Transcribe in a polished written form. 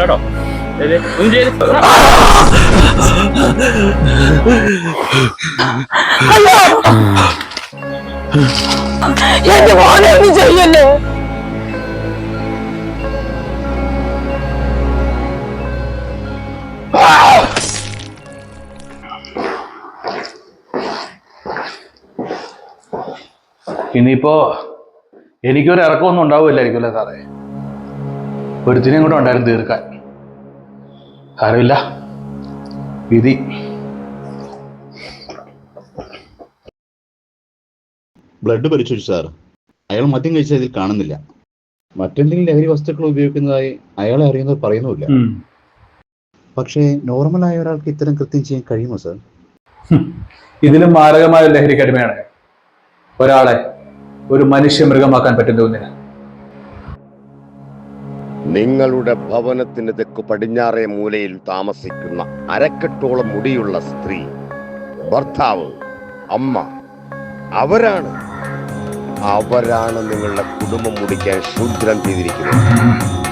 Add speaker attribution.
Speaker 1: വേണ്ടോ ഒന്നും ചെയ്ത്
Speaker 2: എന്റെ മോനെ ഒന്നും ചെയ്യല്ലേ.
Speaker 3: ഇനിയിപ്പോ എനിക്കൊരു ഇറക്കമൊന്നും ഉണ്ടാവില്ലായിരിക്കും അല്ലേ സാറേ? ഒരുത്തിനെയും കൂടെ ഉണ്ടായിരുന്നു തീർക്കാൻ. സാരമില്ല, വിധി.
Speaker 4: ബ്ലഡ് പരിശോധിച്ചു സാർ. അയാൾ മദ്യം കഴിച്ചതിൽ കാണുന്നില്ല. മറ്റെന്തെങ്കിലും ലഹരി വസ്തുക്കൾ ഉപയോഗിക്കുന്നതായി അയാളെ അറിയുന്നവർ പറയുന്നുമില്ല. പക്ഷേ നോർമലായ ഒരാൾക്ക് ഇത്തരം കൃത്യം ചെയ്യാൻ കഴിയുമോ സാർ?
Speaker 3: ഇതിലും മാരകമായ ലഹരിക്ക് അടിമയാണ് ഒരാളെ ഒരു മനുഷ്യ മൃഗമാക്കാൻ പറ്റുന്ന ഒന്നിന്.
Speaker 5: നിങ്ങളുടെ ഭവനത്തിന് തെക്ക് പടിഞ്ഞാറേ മൂലയിൽ താമസിക്കുന്ന അരക്കെട്ടോളം മുടിയുള്ള സ്ത്രീ, ഭർത്താവ്, അമ്മ, അവരാണ് നിങ്ങളുടെ കുടുംബം മുടിക്കാൻ ക്ഷുദ്രം ചെയ്തിരിക്കുന്നത്.